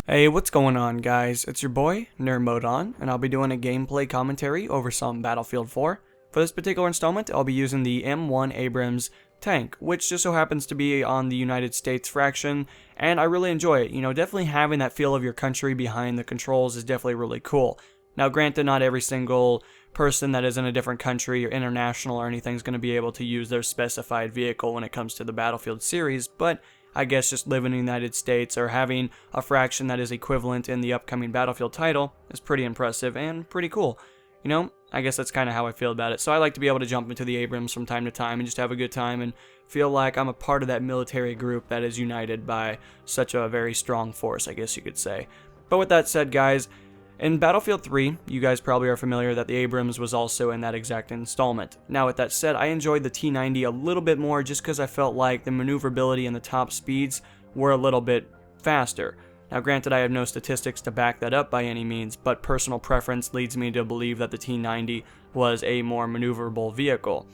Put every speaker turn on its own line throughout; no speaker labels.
Hey, what's going on, guys? It's your boy, Nermodon, and I'll be doing a gameplay commentary over some Battlefield 4. For this particular installment, I'll be using the M1 Abrams tank, which just so happens to be on the United States fraction, and I really enjoy it. Definitely having that feel of your country behind the controls is definitely really cool. Now, granted, not every single person that is in a different country or international or anything is going to be able to use their specified vehicle when it comes to the Battlefield series, but I guess just living in the United States or having a fraction that is equivalent in the upcoming Battlefield title is pretty impressive and pretty cool. I guess that's kind of how I feel about it. So I like to be able to jump into the Abrams from time to time and just have a good time and feel like I'm a part of that military group that is united by such a very strong force, I guess you could say. But with that said, guys, in Battlefield 3, you guys probably are familiar that the Abrams was also in that exact installment. Now with that said, I enjoyed the T90 a little bit more just because I felt like the maneuverability and the top speeds were a little bit faster. Now granted, I have no statistics to back that up by any means, but personal preference leads me to believe that the T90 was a more maneuverable vehicle.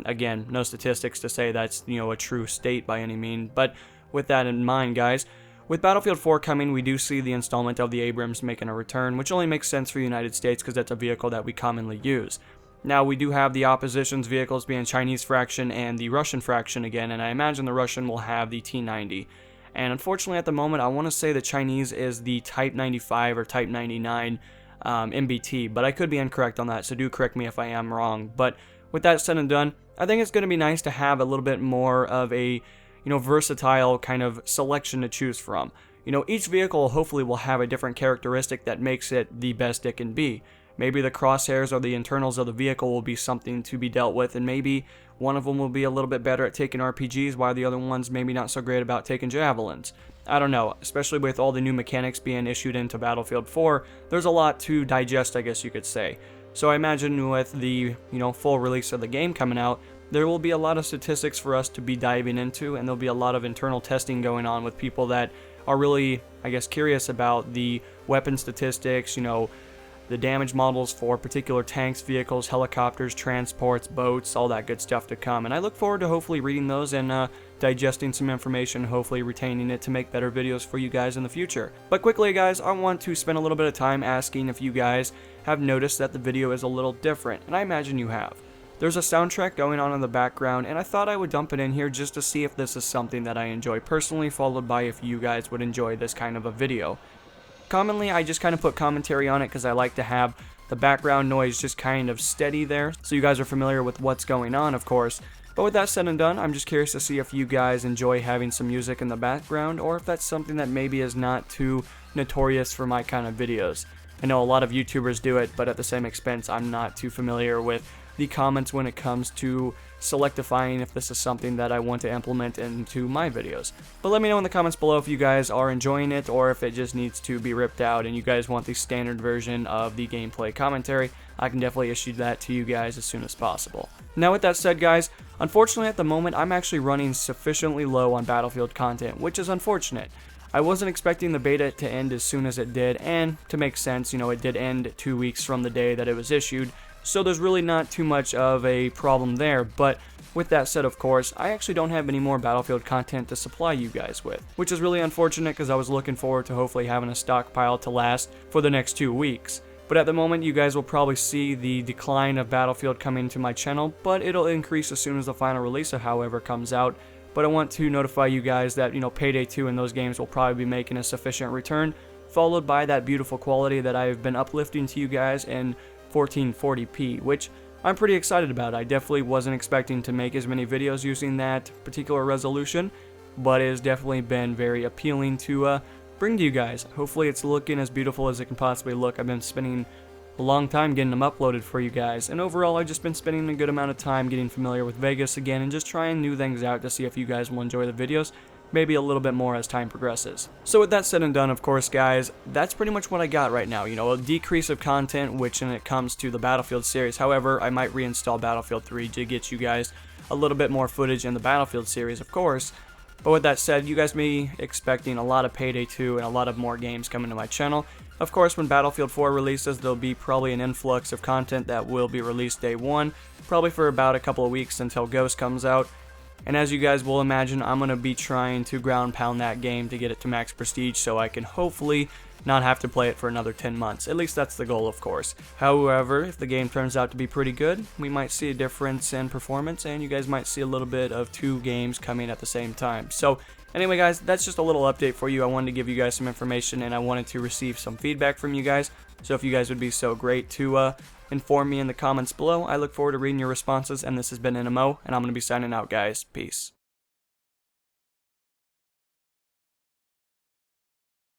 Again, no statistics to say that's, a true state by any means, but with that in mind, guys, with Battlefield 4 coming, we do see the installment of the Abrams making a return, which only makes sense for the United States because that's a vehicle that we commonly use. Now, we do have the opposition's vehicles being Chinese fraction and the Russian fraction again, and I imagine the Russian will have the T90. And unfortunately, at the moment, I want to say the Chinese is the Type 95 or Type 99 MBT, but I could be incorrect on that, so do correct me if I am wrong. But with that said and done, I think it's going to be nice to have a little bit more of a versatile kind of selection to choose from. Each vehicle hopefully will have a different characteristic that makes it the best it can be. Maybe the crosshairs or the internals of the vehicle will be something to be dealt with, and maybe one of them will be a little bit better at taking RPGs while the other one's maybe not so great about taking javelins. I don't know, especially with all the new mechanics being issued into Battlefield 4, there's a lot to digest, I guess you could say. So I imagine with the, full release of the game coming out, there will be a lot of statistics for us to be diving into, and there'll be a lot of internal testing going on with people that are really, I guess, curious about the weapon statistics, the damage models for particular tanks, vehicles, helicopters, transports, boats, all that good stuff to come. And I look forward to hopefully reading those and digesting some information, hopefully retaining it to make better videos for you guys in the future. But quickly, guys, I want to spend a little bit of time asking if you guys have noticed that the video is a little different, and I imagine you have. There's a soundtrack going on in the background, and I thought I would dump it in here just to see if this is something that I enjoy personally, followed by if you guys would enjoy this kind of a video. Commonly, I just kind of put commentary on it because I like to have the background noise just kind of steady there, so you guys are familiar with what's going on, of course. But with that said and done, I'm just curious to see if you guys enjoy having some music in the background, or if that's something that maybe is not too notorious for my kind of videos. I know a lot of YouTubers do it, but at the same expense, I'm not too familiar with the comments when it comes to selectifying if this is something that I want to implement into my videos. But let me know in the comments below if you guys are enjoying it or if it just needs to be ripped out and you guys want the standard version of the gameplay commentary. I can definitely issue that to you guys as soon as possible. Now with that said, guys, unfortunately at the moment I'm actually running sufficiently low on Battlefield content, which is unfortunate. I wasn't expecting the beta to end as soon as it did, and to make sense, it did end 2 weeks from the day that it was issued, so there's really not too much of a problem there. But with that said, of course, I actually don't have any more Battlefield content to supply you guys with, which is really unfortunate because I was looking forward to hopefully having a stockpile to last for the next 2 weeks. But at the moment, you guys will probably see the decline of Battlefield coming to my channel, but it'll increase as soon as the final release, however, comes out. But I want to notify you guys that, Payday 2 and those games will probably be making a sufficient return, followed by that beautiful quality that I've been uplifting to you guys in 1440p, which I'm pretty excited about. I definitely wasn't expecting to make as many videos using that particular resolution, but it has definitely been very appealing to bring to you guys. Hopefully it's looking as beautiful as it can possibly look. I've been spending a long time getting them uploaded for you guys, and overall I've just been spending a good amount of time getting familiar with Vegas again and just trying new things out to see if you guys will enjoy the videos, maybe a little bit more as time progresses. So with that said and done, of course, guys, that's pretty much what I got right now. A decrease of content, which when it comes to the Battlefield series. However, I might reinstall Battlefield 3 to get you guys a little bit more footage in the Battlefield series, of course. But with that said, you guys may be expecting a lot of Payday 2 and a lot of more games coming to my channel. Of course, when Battlefield 4 releases, there'll be probably an influx of content that will be released day one, probably for about a couple of weeks until Ghost comes out. And as you guys will imagine, I'm going to be trying to ground pound that game to get it to max prestige so I can hopefully not have to play it for another 10 months. At least that's the goal, of course. However, if the game turns out to be pretty good, we might see a difference in performance, and you guys might see a little bit of 2 games coming at the same time. So anyway guys, that's just a little update for you. I wanted to give you guys some information, and I wanted to receive some feedback from you guys. So if you guys would be so great to inform me in the comments below, I look forward to reading your responses. And this has been NMO, and I'm going to be signing out, guys. Peace.